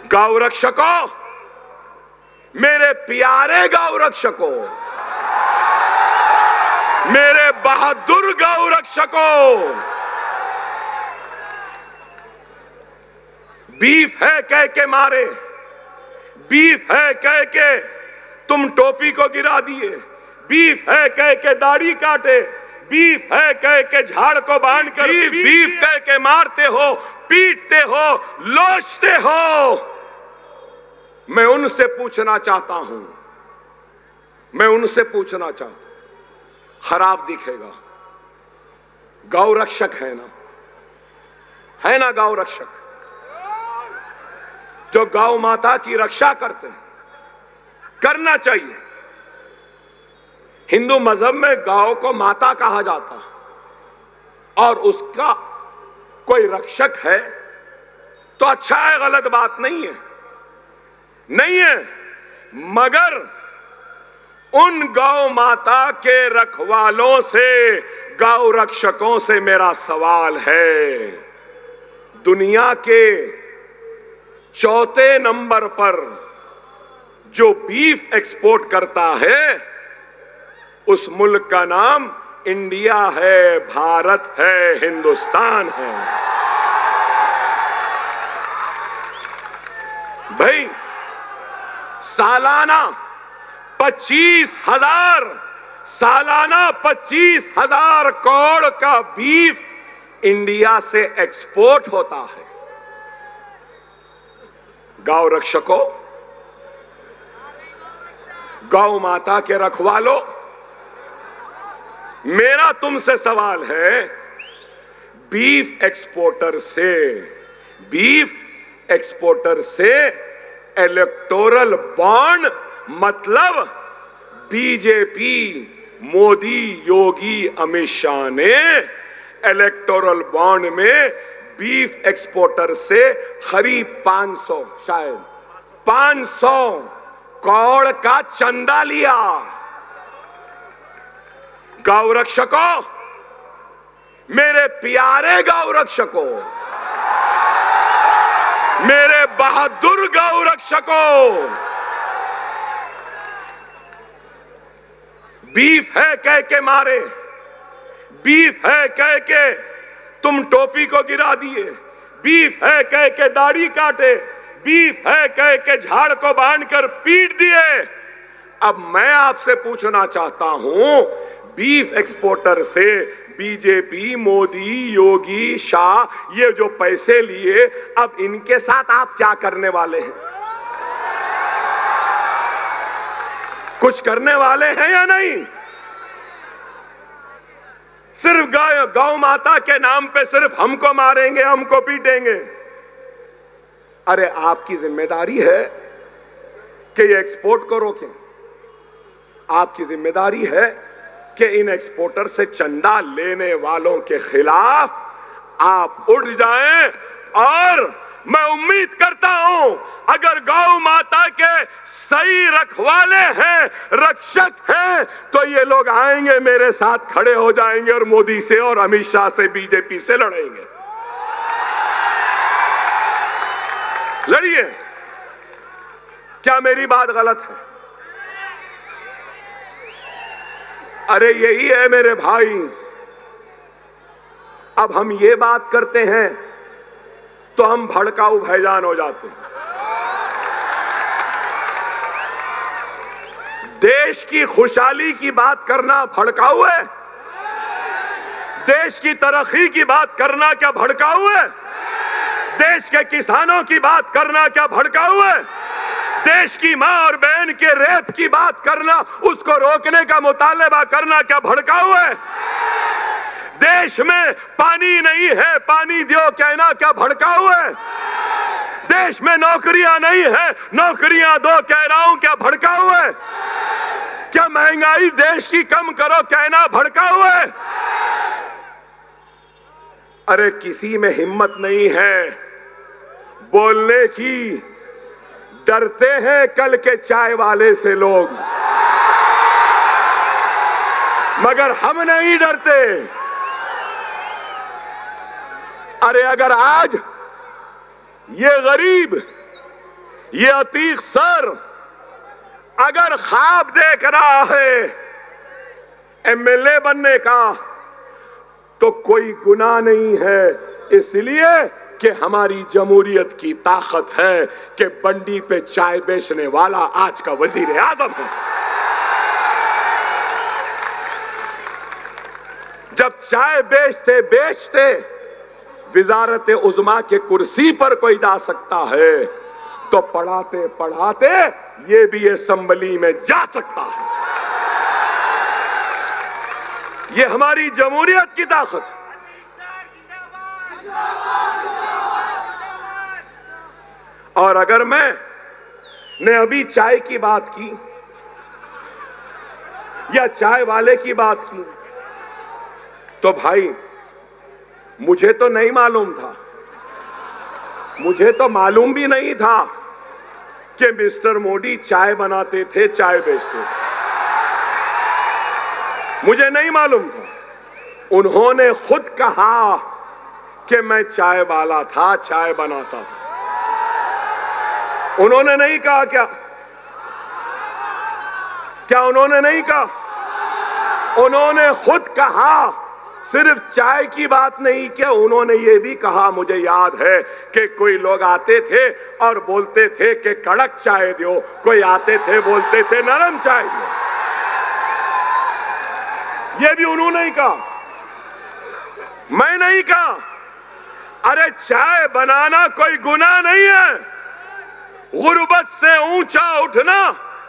गौ रक्षकों, मेरे प्यारे गौ रक्षकों, मेरे बहादुर गौ रक्षकों, बीफ है कह के मारे, बीफ है कह के तुम टोपी को गिरा दिए, बीफ है कह के दाढ़ी काटे, बीफ है कह के झाड़ को बांध कर बीफ कह के मारते हो, पीटते हो, लोचते हो। मैं उनसे पूछना चाहता हूं, मैं उनसे पूछना चाहता हूं, खराब दिखेगा, गौ रक्षक है ना, है ना गौ रक्षक, जो गौ माता की रक्षा करते हैं, करना चाहिए। हिंदू मजहब में गौ को माता कहा जाता है और उसका कोई रक्षक है तो अच्छा है, गलत बात नहीं है, नहीं है। मगर उन गौ माता के रखवालों से, गौ रक्षकों से मेरा सवाल है। दुनिया के चौथे नंबर पर जो बीफ एक्सपोर्ट करता है उस मुल्क का नाम इंडिया है, भारत है, हिंदुस्तान है। भाई सालाना 25,000 करोड़ का बीफ इंडिया से एक्सपोर्ट होता है। गौ रक्षकों, गौ माता के रखवालों, मेरा तुमसे सवाल है, बीफ एक्सपोर्टर से इलेक्टोरल बॉन्ड, मतलब बीजेपी, मोदी, योगी, अमित शाह ने इलेक्टोरल बॉन्ड में बीफ एक्सपोर्टर से करीब 500, शायद 500 करोड़ का चंदा लिया। गौ रक्षकों, मेरे प्यारे गौ रक्षकों, मेरे बहादुर गौ रक्षकों, बीफ है कह के मारे, बीफ है कह के तुम टोपी को गिरा दिए, बीफ है कह के दाढ़ी काटे, बीफ है कह के झाड़ को बांध कर पीट दिए। अब मैं आपसे पूछना चाहता हूं, बीफ एक्सपोर्टर से बीजेपी, मोदी, योगी, शाह, ये जो पैसे लिए, अब इनके साथ आप क्या करने वाले हैं? कुछ करने वाले हैं या नहीं? सिर्फ गौ माता के नाम पे सिर्फ हमको मारेंगे, हमको पीटेंगे। अरे आपकी जिम्मेदारी है कि ये एक्सपोर्ट को रोकें, आपकी जिम्मेदारी है कि इन एक्सपोर्टर से चंदा लेने वालों के खिलाफ आप उठ जाएं। और मैं उम्मीद करता हूं, अगर गौ माता के सही रखवाले हैं, रक्षक हैं, तो ये लोग आएंगे, मेरे साथ खड़े हो जाएंगे और मोदी से और अमित शाह से, बीजेपी से लड़ेंगे। लड़िए। क्या मेरी बात गलत है? अरे यही है मेरे भाई। अब हम ये बात करते हैं तो हम भड़काऊ भाईजान हो जाते हैं। देश की खुशहाली की बात करना भड़काऊ है? देश की तरक्की की बात करना क्या भड़काऊ है? देश के किसानों की बात करना क्या भड़काऊ है? देश की मां और बहन के रेप की बात करना, उसको रोकने का मुतालबा करना क्या भड़काऊ है? देश में पानी नहीं है, पानी दो कहना क्या भड़काऊ है? देश में नौकरियां नहीं है, नौकरियां दो कह रहा हूं क्या भड़काऊ है? क्या महंगाई देश की कम करो कहना भड़काऊ है? अरे किसी में हिम्मत नहीं है बोलने की, डरते हैं कल के चाय वाले से लोग, मगर हम नहीं डरते। अरे अगर आज ये गरीब ये अतीक सर अगर ख्वाब देख रहा है एमएलए बनने का तो कोई गुनाह नहीं है, इसलिए कि हमारी जमहूरियत की ताकत है कि बंडी पे चाय बेचने वाला आज का वजीर आजम है। जब चाय बेचते बेचते विजारत उज़्मा के कुर्सी पर कोई जा सकता है तो पढ़ाते पढ़ाते ये भी असेंबली में जा सकता है। ये हमारी जमहूरियत की ताकत है। और अगर मैंने अभी चाय की बात की या चाय वाले की बात की तो भाई मुझे तो नहीं मालूम था, मुझे तो मालूम भी नहीं था कि मिस्टर मोदी चाय बनाते थे, चाय बेचते थे, मुझे नहीं मालूम था। उन्होंने खुद कहा कि मैं चाय वाला था, चाय बनाता था। उन्होंने नहीं कहा क्या उन्होंने नहीं कहा? उन्होंने खुद कहा। सिर्फ चाय की बात नहीं किया, उन्होंने ये भी कहा, मुझे याद है कि कोई लोग आते थे और बोलते थे कि कड़क चाय दो, कोई आते थे बोलते थे नरम चाय दो। ये भी उन्होंने ही कहा, मैं नहीं कहा। अरे चाय बनाना कोई गुनाह नहीं है, गुर्बत से ऊंचा उठना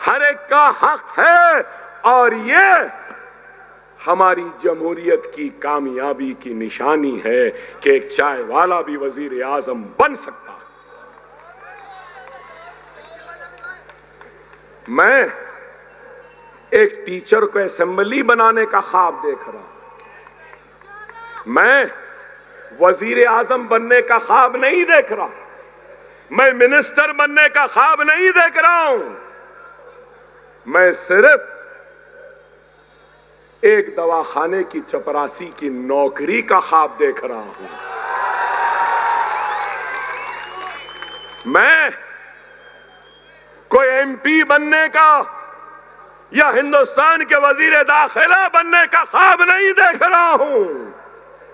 हर एक का हक है। और ये हमारी जमहूरियत की कामयाबी की निशानी है कि एक चाय वाला भी वजीर आजम बन सकता है। मैं एक टीचर को असेंबली बनाने का ख्वाब देख रहा हूं। मैं वजीर आजम बनने का ख्वाब नहीं देख रहा, मैं मिनिस्टर बनने का ख्वाब नहीं देख रहा हूं। मैं सिर्फ एक दवाखाने की चपरासी की नौकरी का ख्वाब देख रहा हूं। मैं कोई एमपी बनने का या हिंदुस्तान के वजीर दाखिला बनने का ख्वाब नहीं देख रहा हूं।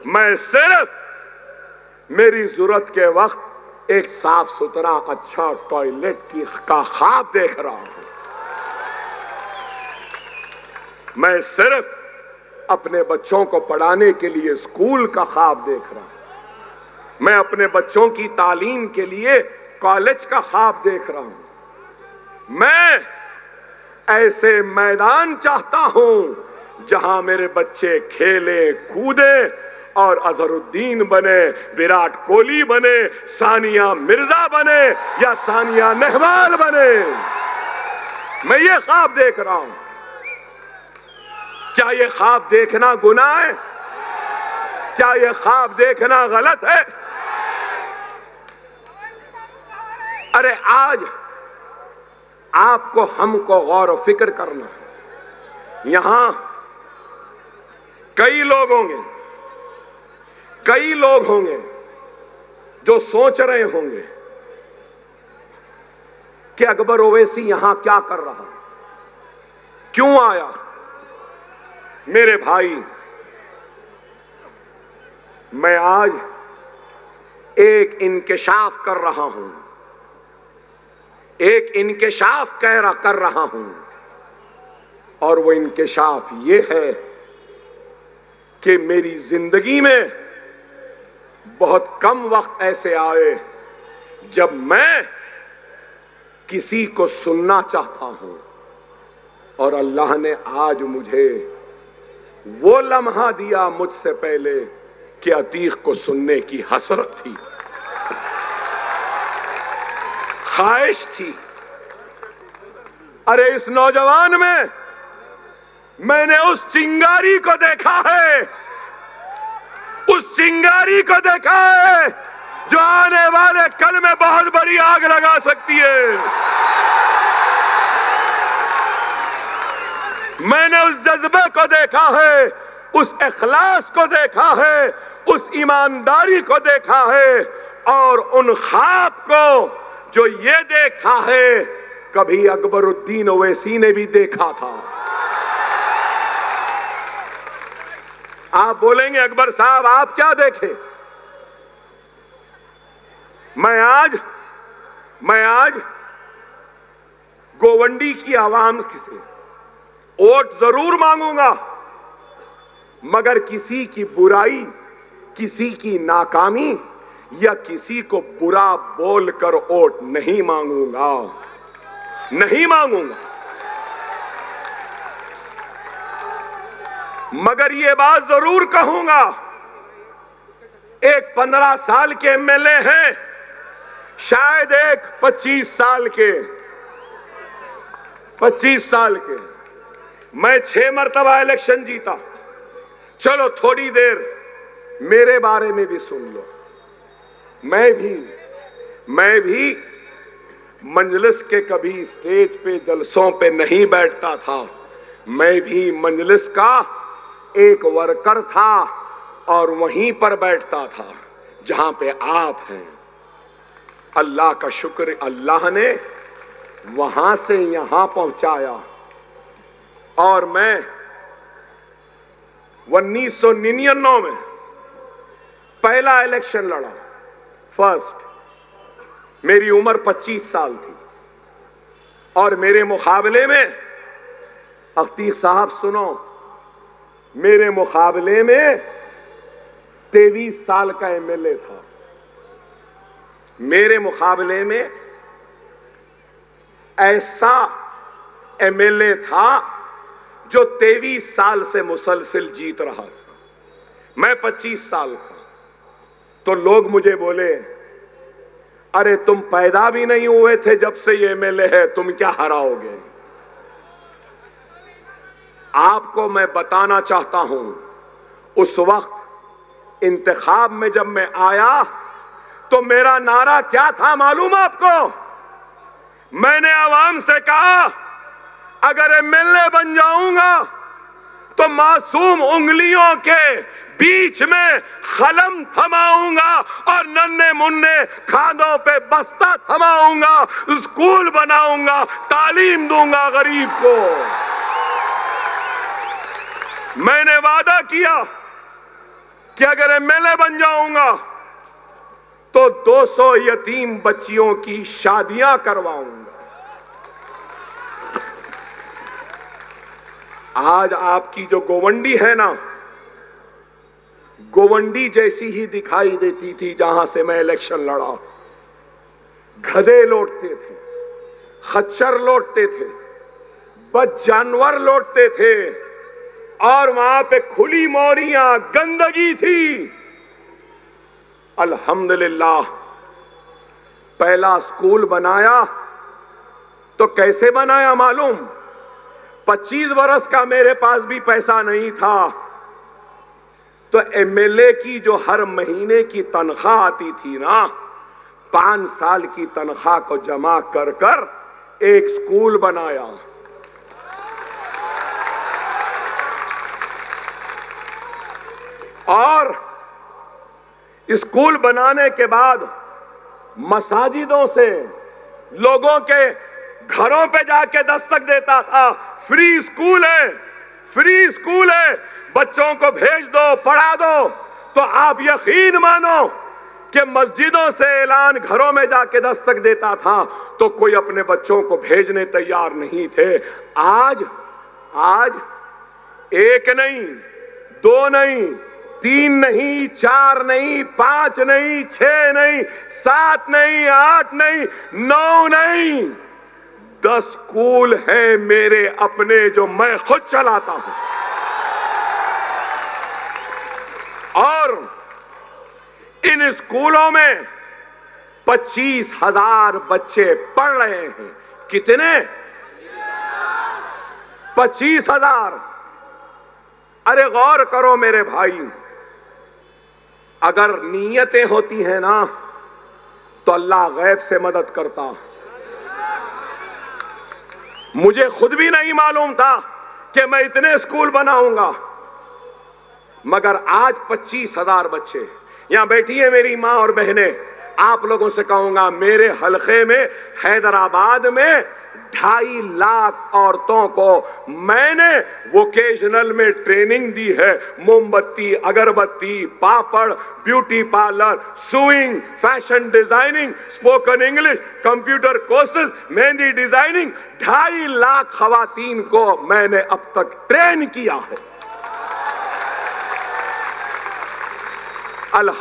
मैं सिर्फ मेरी जरूरत के वक्त एक साफ सुथरा अच्छा टॉयलेट का ख्वाब देख रहा हूं। मैं सिर्फ अपने बच्चों को पढ़ाने के लिए स्कूल का ख्वाब देख रहा हूं। मैं अपने बच्चों की तालीम के लिए कॉलेज का ख्वाब देख रहा हूं। मैं ऐसे मैदान चाहता हूं जहां मेरे बच्चे खेले कूदे और अजहरुद्दीन बने, विराट कोहली बने, सानिया मिर्जा बने या सानिया नेहवाल बने। मैं ये ख्वाब देख रहा हूं। क्या ये ख्वाब देखना गुनाह है? क्या ये ख्वाब देखना गलत है? अरे आज आपको हमको गौर और फिक्र करना है। यहां कई लोग होंगे जो सोच रहे होंगे कि अकबर ओवैसी यहां क्या कर रहा, क्यों आया। मेरे भाई, मैं आज एक इंकिशाफ कर रहा हूं, एक इंकिशाफ कर रहा हूं। और वो इंकिशाफ ये है कि मेरी जिंदगी में बहुत कम वक्त ऐसे आए जब मैं किसी को सुनना चाहता हूं और अल्लाह ने आज मुझे वो लम्हा दिया मुझसे पहले कि अतीक को सुनने की हसरत थी, ख्वाहिश थी। अरे इस नौजवान में मैंने उस चिंगारी को देखा है, उस चिंगारी को देखा है जो आने वाले कल में बहुत बड़ी आग लगा सकती है। मैंने उस जज्बे को देखा है, उस इखलास को देखा है, उस ईमानदारी को देखा है और उन ख्वाब को जो ये देखा है कभी अकबरुद्दीन ओवैसी ने भी देखा था। आप बोलेंगे अकबर साहब आप क्या देखे? मैं आज गोवंडी की आवाम से वोट जरूर मांगूंगा, मगर किसी की बुराई, किसी की नाकामी या किसी को बुरा बोलकर वोट नहीं मांगूंगा, नहीं मांगूंगा। मगर ये बात जरूर कहूंगा, एक 15 साल के एमएलए हैं, शायद एक 25 साल के। मैं 6 मरतबा इलेक्शन जीता। चलो थोड़ी देर मेरे बारे में भी सुन लो। मैं भी मजलिस के कभी स्टेज पे जलसों पे नहीं बैठता था। मैं भी मजलिस का एक वर्कर था और वहीं पर बैठता था जहां पे आप हैं। अल्लाह का शुक्र, अल्लाह ने वहां से यहां पहुंचाया। और मैं 1999 में पहला इलेक्शन लड़ा, फर्स्ट। मेरी उम्र 25 साल थी और मेरे मुकाबले में, अख्तीर साहब सुनो, मेरे मुकाबले में 23 साल का एमएलए था। मेरे मुकाबले में ऐसा एमएलए था जो 23 साल से मुसलसल जीत रहा था। मैं 25 साल का। तो लोग मुझे बोले, अरे तुम पैदा भी नहीं हुए थे जब से ये एमएलए है, तुम क्या हराओगे? आपको मैं बताना चाहता हूं, उस वक्त इंतखाब में जब मैं आया तो मेरा नारा क्या था मालूम आपको? मैंने आवाम से कहा, अगर एमएलए बन जाऊंगा तो मासूम उंगलियों के बीच में कलम थमाऊंगा और नन्हे मुन्ने खानों पे बस्ता थमाऊंगा, स्कूल बनाऊंगा, तालीम दूंगा गरीब को। मैंने वादा किया कि अगर एमएलए बन जाऊंगा तो 200 यतीम बच्चियों की शादियां करवाऊंगा। आज आपकी जो गोवंडी है ना, गोवंडी जैसी ही दिखाई देती थी जहां से मैं इलेक्शन लड़ा। गधे लौटते थे, खच्चर लौटते थे, बद जानवर लौटते थे और वहां पे खुली मोरियां, गंदगी थी। अल्हम्दुलिल्लाह पहला स्कूल बनाया तो कैसे बनाया मालूम? 25 बरस का मेरे पास भी पैसा नहीं था, तो एमएलए की जो हर महीने की तनख्वाह आती थी ना, 5 साल की तनख्वाह को जमा कर कर एक स्कूल बनाया। और स्कूल बनाने के बाद मसाजिदों से लोगों के घरों पे जाके दस्तक देता था, फ्री स्कूल है, फ्री स्कूल है, बच्चों को भेज दो, पढ़ा दो। तो आप यकीन मानो कि मस्जिदों से ऐलान घरों में जाके दस्तक देता था तो कोई अपने बच्चों को भेजने तैयार नहीं थे। आज 1 नहीं, 2 नहीं, 3 नहीं, 4 नहीं, 5 नहीं, 6 नहीं, 7 नहीं, 8 नहीं, 9 नहीं, 10 स्कूल हैं मेरे अपने जो मैं खुद चलाता हूं। और इन स्कूलों में 25,000 बच्चे पढ़ रहे हैं। कितने? 25,000। अरे गौर करो मेरे भाई, अगर नीयतें होती हैं ना तो अल्लाह गैब से मदद करता। मुझे खुद भी नहीं मालूम था कि मैं इतने स्कूल बनाऊंगा, मगर आज 25,000 बच्चे। यहां बैठी है मेरी मां और बहनें, आप लोगों से कहूंगा, मेरे हलके में हैदराबाद में 2.5 लाख औरतों को मैंने वोकेशनल में ट्रेनिंग दी है। मोमबत्ती, अगरबत्ती, पापड़, beauty parlour, sewing, fashion designing, spoken English, computer courses, mehndi designing, 2.5 lakh खवातीन को मैंने अब तक ट्रेन किया है।